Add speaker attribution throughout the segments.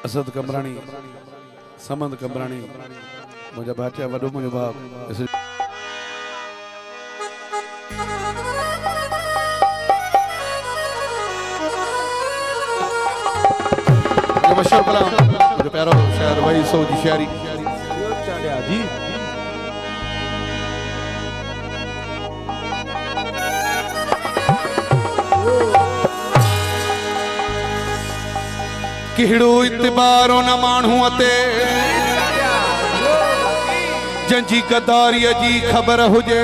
Speaker 1: असद कमराणी समंद कमराणी मुझा भाचा वडो मुझो बाप मशहूर कलाम जो प्यारो शायर भाई सो जी शायरी जी किहड़ो इतबारो न मानू अते जंजी गदारी जी खबर हुजे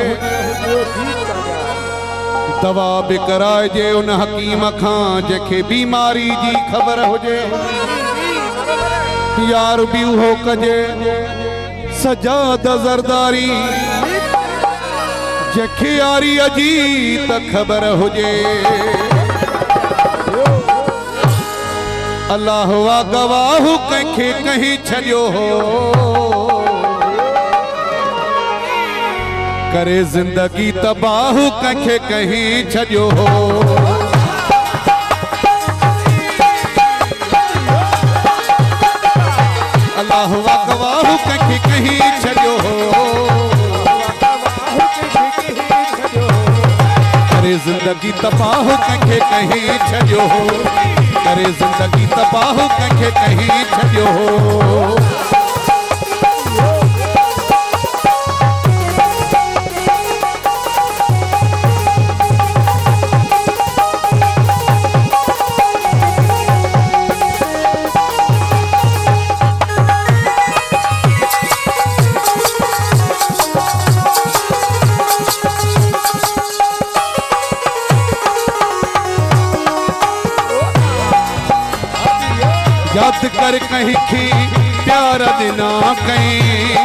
Speaker 1: दवा भी कराए जे उन हकीम खां जेके बीमारी जी खबर हुजे यार भी हो कजे सजाद जरदारी जेके यारी जी त खबर हुजे अल्लाह वा गवाह कंखे कहीं छड़ियो हो करे जिंदगी तबाह कंखे कहीं छड़ियो हो अल्लाह वा गवाह कंखे कहीं छड़ियो हो करे जिंदगी तबाह कंखे कहीं छड़ियो हो करे जिंदगी तबाह कंखे कहीं छड़ियो हो याद कर कहीं की प्यार दिना कहीं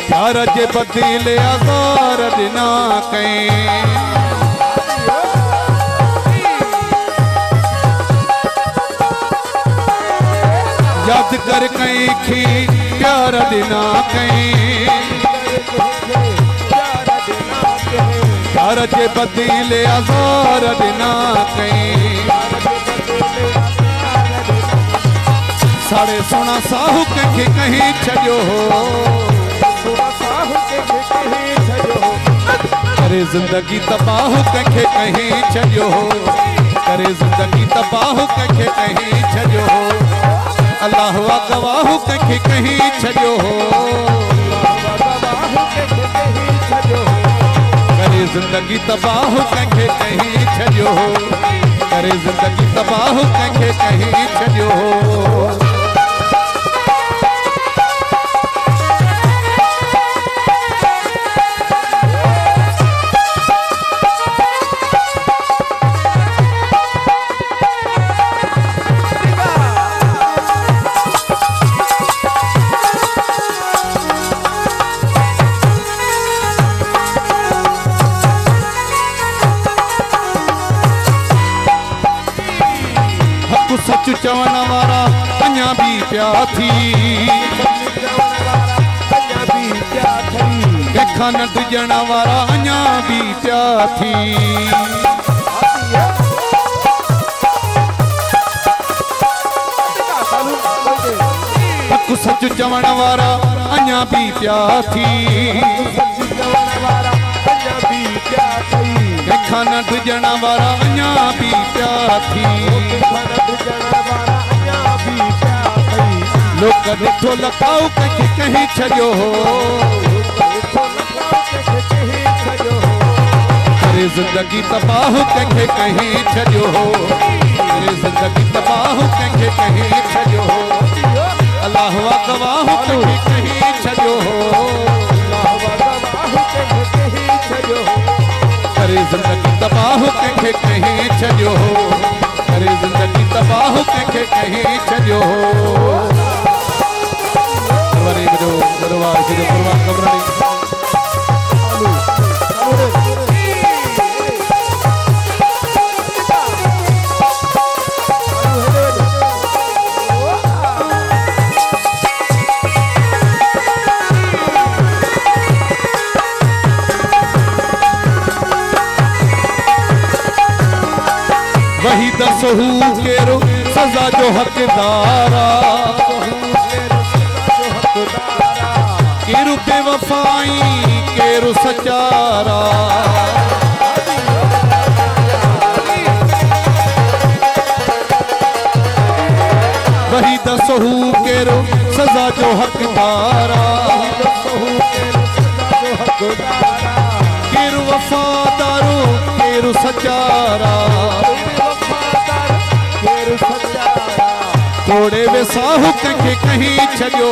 Speaker 1: प्यार जे बदले आजार दिना कहीं याद कर कहीं की प्यार दिना कहीं प्यार जे बदले आजार दिना कहीं साढ़े सोना साहू कंखे कहीं छड़ियो हो करे जिंदगी तबाह कंखे कहीं छड़ियो हो करे जिंदगी तबाह कंखे कहीं छड़ियो हो अल्लाह वा गवाह कंखे कहीं छड़ियो हो करे जिंदगी तबाह कंखे कहीं छड़ियो हो करे जिंदगी तबाह कंखे कहीं छड़ियो हो सच चवण वारा अञा भी प्या थी कंखा न डिजण वारा अञा भी प्या थी सच चवण वारा अञा भी प्या थी कंखा न डिजण वारा अञा भी प्या थी लोग ॾिठो लकाऊ कंखे कहीं छड़ियो हो करे जिंदगी तबाह कंखे कहीं छड़ियो हो करे जिंदगी तबाह कंखे कहीं छड़ियो हो अल्लाह वा गवाह कंखे कहीं छड़ियो हो करे जिंदगी तबाह कंखे कहीं छड़ियो हो करे जिंदगी तबाह कंखे कहीं छड़ियो हो वरी जो दरबार से जो परवान कमरानी वही दसहू केरो सजा जो हकदारा केरु बेवफाई केरु सचारा वही दसहू केरो सजा जो हकदारा केरु वफादारो केरु सचारा थोड़े वे साहू कंखे कहीं छॾियो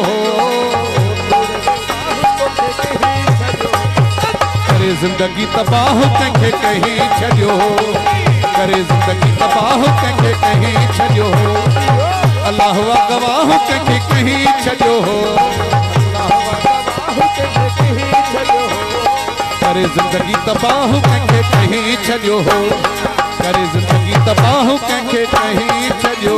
Speaker 1: करे जिंदगी तबाह कंखे कहीं छॾियो करे जिंदगी तबाह कंखे कहीं छॾियो अल्लाह गवाह कंखे कहीं छॾियो करे जिंदगी तबाह कंखे कहीं छॾियो करे जिंदगी तबाह कंखे कहीं छॾियो।